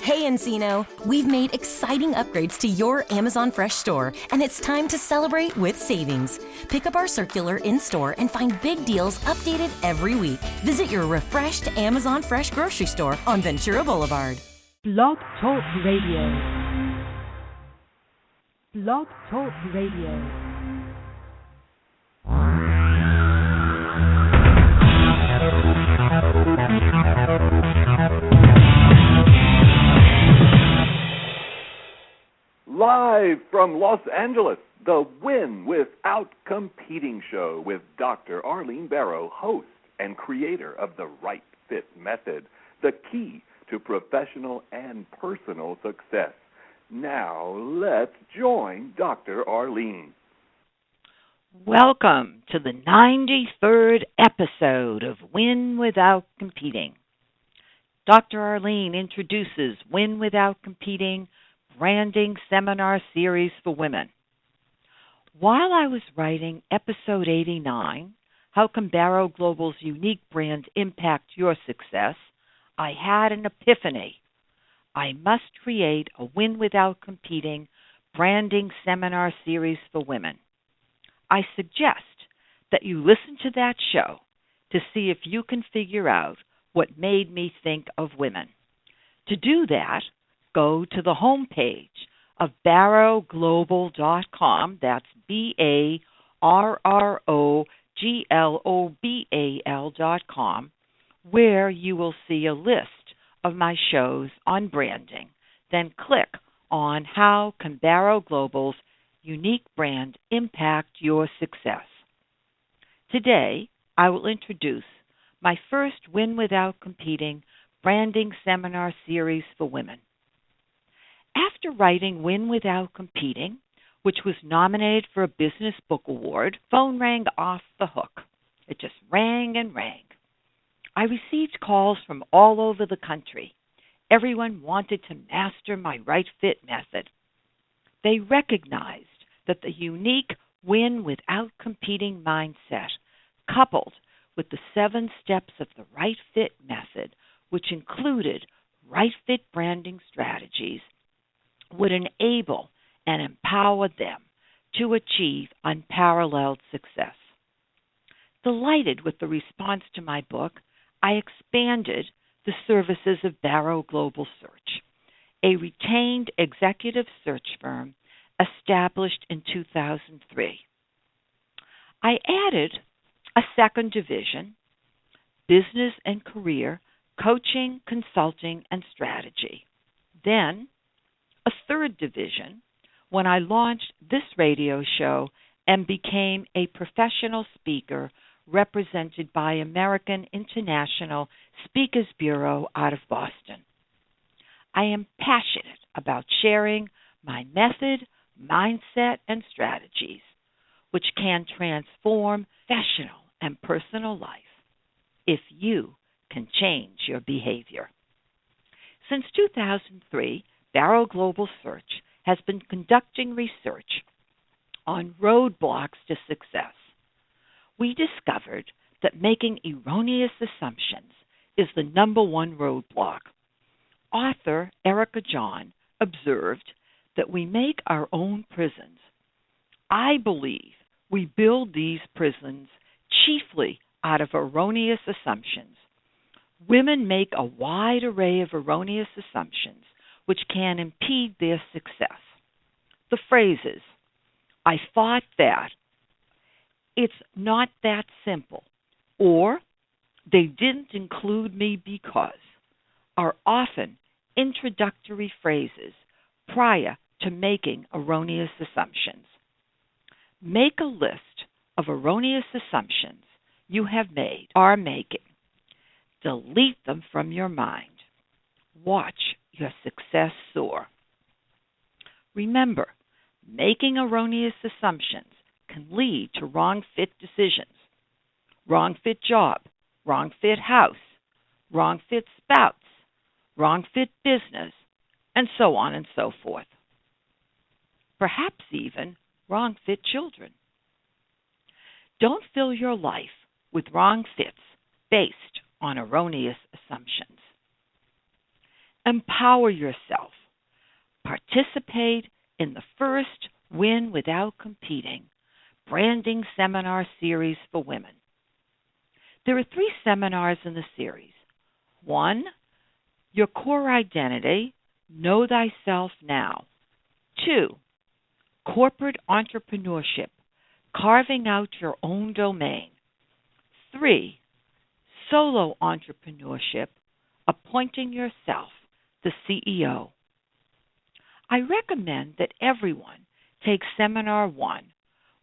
Hey Encino, we've made exciting upgrades to your Amazon Fresh store, and it's time to celebrate with savings. Pick up our circular in-store and find big deals updated every week. Visit your refreshed Amazon Fresh grocery store on Ventura Boulevard. Blog Talk Radio. Blog Talk Radio. Live from Los Angeles, the Win Without Competing show with Dr. Arlene Barrow, host and creator of the Right Fit Method, the key to professional and personal success. Now, let's join Dr. Arlene. Welcome to the 93rd episode of Win Without Competing. Dr. Arlene introduces Win Without Competing Branding Seminar Series for Women. While I was writing episode 89, How Can Barrow Global's Unique Brand Impact Your Success, I had an epiphany. I must create a Win Without Competing Branding Seminar Series for Women. I suggest that you listen to that show to see if you can figure out what made me think of women. To do that, go to the homepage of barrowglobal.com, that's BARROGLOBAL.com, where you will see a list of my shows on branding. Then click on How Can Barrow Global's Unique Brand Impact Your Success. Today, I will introduce my first Win Without Competing Branding Seminar Series for Women. After writing Win Without Competing, which was nominated for a Business Book Award, phone rang off the hook. It just rang and rang. I received calls from all over the country. Everyone wanted to master my Right Fit method. They recognized that the unique Win Without Competing mindset, coupled with the 7 steps of the Right Fit method, which included Right Fit branding strategies, would enable and empower them to achieve unparalleled success. Delighted with the response to my book, I expanded the services of Barrow Global Search, a retained executive search firm established in 2003. I added a second division, business and career, coaching, consulting, and strategy. Then, a third division when I launched this radio show and became a professional speaker represented by American International Speakers Bureau out of Boston. I am passionate about sharing my method, mindset, and strategies, which can transform professional and personal life if you can change your behavior. Since 2003, Barrow Global Search has been conducting research on roadblocks to success. We discovered that making erroneous assumptions is the number one roadblock. Author Erica John observed that we make our own prisons. I believe we build these prisons chiefly out of erroneous assumptions. Women make a wide array of erroneous assumptions which can impede their success. The phrases, I thought that, it's not that simple, or they didn't include me because, are often introductory phrases prior to making erroneous assumptions. Make a list of erroneous assumptions you have made, are making. Delete them from your mind. Watch your success soar. Remember, making erroneous assumptions can lead to wrong fit decisions, wrong fit job, wrong fit house, wrong fit spouse, wrong fit business, and so on and so forth. Perhaps even wrong fit children. Don't fill your life with wrong fits based on erroneous assumptions. Empower yourself. Participate in the first Win Without Competing branding seminar series for women. There are 3 seminars in the series. 1, Your Core Identity, Know Thyself Now. 2, Corporate Entrepreneurship, Carving Out Your Own Domain. 3, Solo Entrepreneurship, Appointing Yourself the CEO. I recommend that everyone take Seminar 1,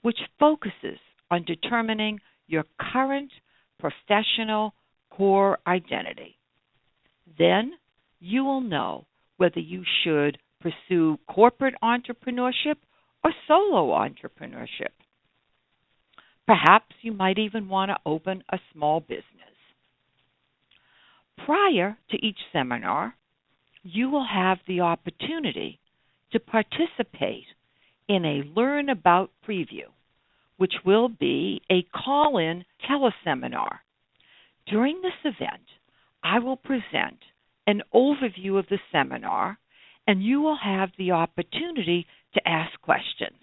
which focuses on determining your current professional core identity. Then you will know whether you should pursue corporate entrepreneurship or solo entrepreneurship. Perhaps you might even want to open a small business. Prior to each seminar, you will have the opportunity to participate in a Learn About preview, which will be a call-in teleseminar. During this event, I will present an overview of the seminar, and you will have the opportunity to ask questions.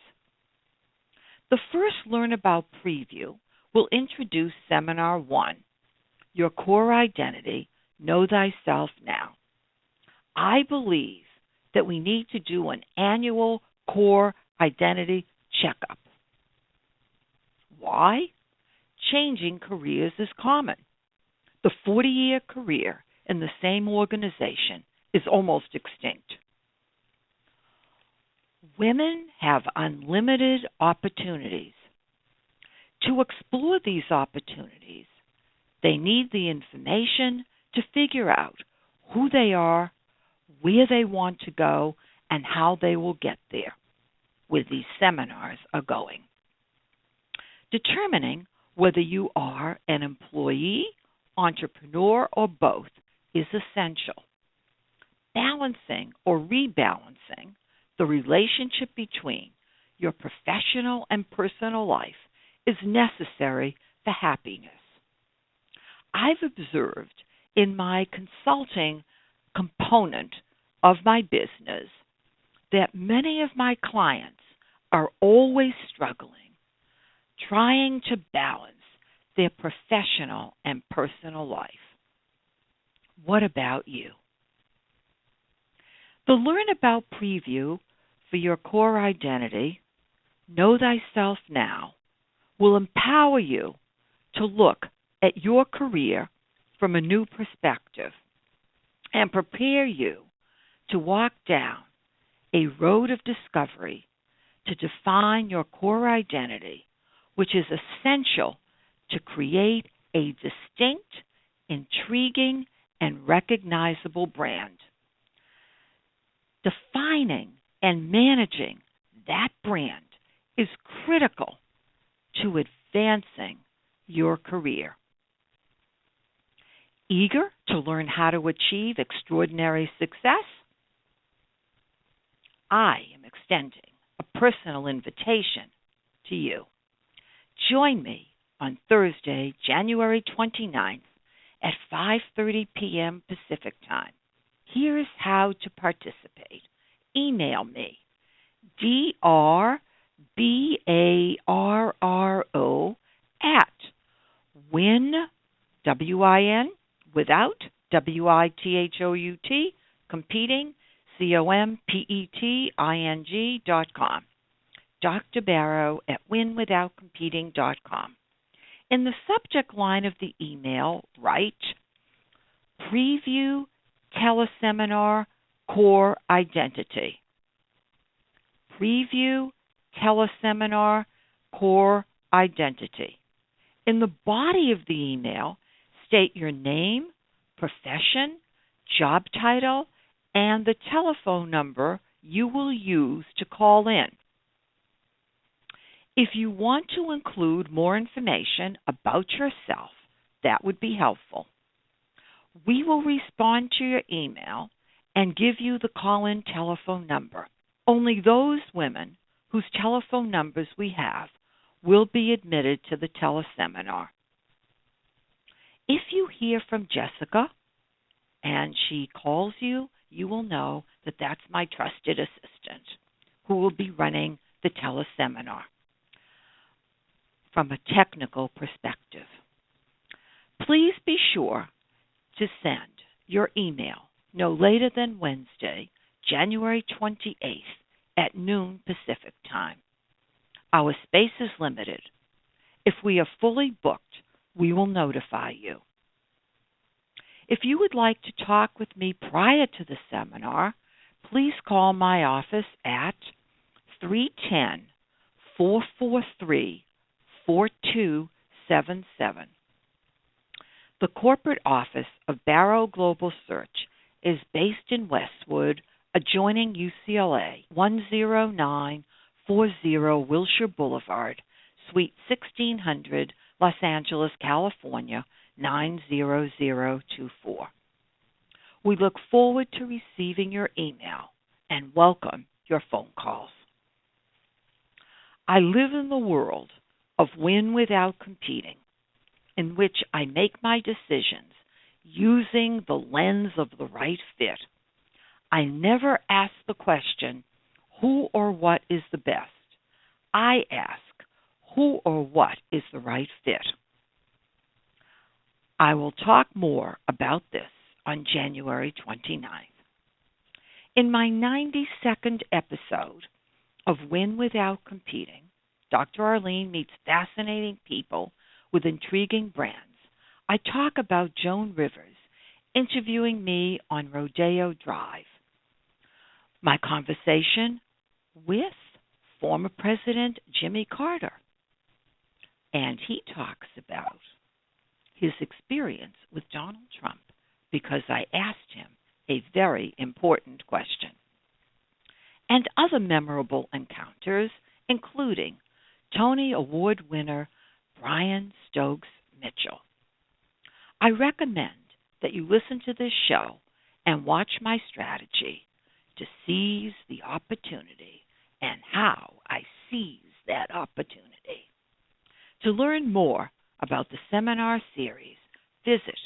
The first Learn About preview will introduce Seminar 1, Your Core Identity, Know Thyself Now. I believe that we need to do an annual core identity checkup. Why? Changing careers is common. The 40-year career in the same organization is almost extinct. Women have unlimited opportunities. To explore these opportunities, they need the information to figure out who they are, where they want to go, and how they will get there, where these seminars are going. Determining whether you are an employee, entrepreneur, or both is essential. Balancing or rebalancing the relationship between your professional and personal life is necessary for happiness. I've observed in my consulting component of my business that many of my clients are always struggling, trying to balance their professional and personal life. What about you? The Learn About preview for Your Core Identity, Know Thyself Now, will empower you to look at your career from a new perspective and prepare you to walk down a road of discovery to define your core identity, which is essential to create a distinct, intriguing, and recognizable brand. Defining and managing that brand is critical to advancing your career. Eager to learn how to achieve extraordinary success? I am extending a personal invitation to you. Join me on Thursday, January 29th at 5:30 p.m. Pacific Time. Here's how to participate. Email me, drbarro @win, W-I-N, without, W-I-T-H-O-U-T, competing, COMPETING.com. Dr. Barrow @winwithoutcompeting.com. In the subject line of the email, write Preview Teleseminar Core Identity. Preview Teleseminar Core Identity. In the body of the email, state your name, profession, job title, and the telephone number you will use to call in. If you want to include more information about yourself, that would be helpful. We will respond to your email and give you the call-in telephone number. Only those women whose telephone numbers we have will be admitted to the teleseminar. If you hear from Jessica and she calls you, you will know that that's my trusted assistant who will be running the teleseminar from a technical perspective. Please be sure to send your email no later than Wednesday, January 28th at noon Pacific time. Our space is limited. If we are fully booked, we will notify you. If you would like to talk with me prior to the seminar, please call my office at 310-443-4277. The corporate office of Barrow Global Search is based in Westwood, adjoining UCLA, 10940 Wilshire Boulevard, Suite 1600, Los Angeles, California, 90024. We look forward to receiving your email and welcome your phone calls. I live in the world of win without competing, in which I make my decisions using the lens of the right fit. I never ask the question, who or what is the best? I ask, who or what is the right fit? I will talk more about this on January 29th. In my 92nd episode of Win Without Competing, Dr. Arlene meets fascinating people with intriguing brands. I talk about Joan Rivers interviewing me on Rodeo Drive. My conversation with former President Jimmy Carter. And he talks about his experience with Donald Trump because I asked him a very important question. And other memorable encounters, including Tony Award winner Brian Stokes Mitchell. I recommend that you listen to this show and watch my strategy to seize the opportunity and how I seize that opportunity. To learn more about the seminar series, visit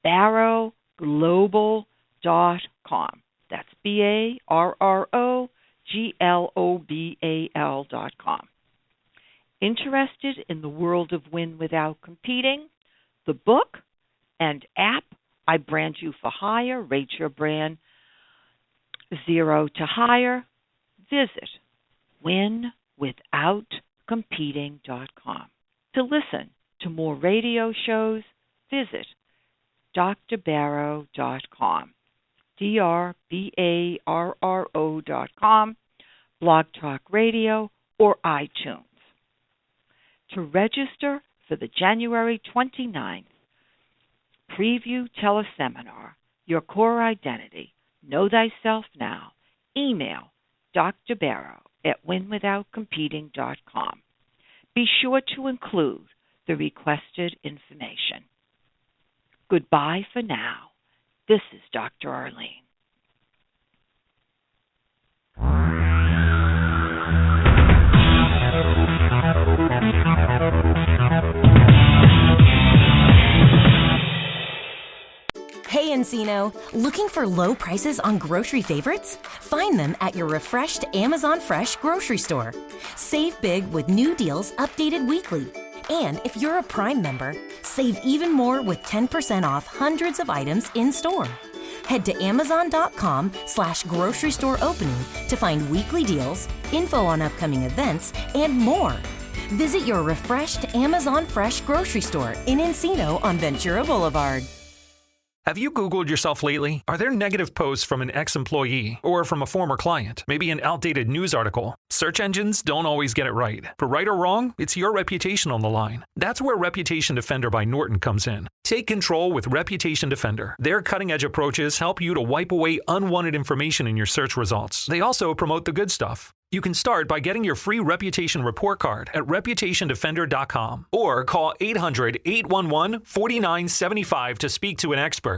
barrowglobal.com. That's barrowglobal.com. Interested in the world of Win Without Competing? The book and app, I Brand You for Hire, Rate Your Brand 0 to Hire. Visit winwithoutcompeting.com. To listen to more radio shows, visit drbarrow.com, drbarro.com, Blog Talk Radio, or iTunes. To register for the January 29th preview teleseminar, Your Core Identity, Know Thyself Now, email Dr. Barrow at winwithoutcompeting.com. Be sure to include the requested information. Goodbye for now. This is Dr. Arlene. Hey Encino, looking for low prices on grocery favorites? Find them at your refreshed Amazon Fresh grocery store. Save big with new deals updated weekly. And if you're a Prime member, save even more with 10% off hundreds of items in store. Head to amazon.com/grocery store opening to find weekly deals, info on upcoming events, and more. Visit your refreshed Amazon Fresh grocery store in Encino on Ventura Boulevard. Have you Googled yourself lately? Are there negative posts from an ex-employee or from a former client? Maybe an outdated news article? Search engines don't always get it right. For right or wrong, it's your reputation on the line. That's where Reputation Defender by Norton comes in. Take control with Reputation Defender. Their cutting-edge approaches help you to wipe away unwanted information in your search results. They also promote the good stuff. You can start by getting your free reputation report card at reputationdefender.com or call 800-811-4975 to speak to an expert.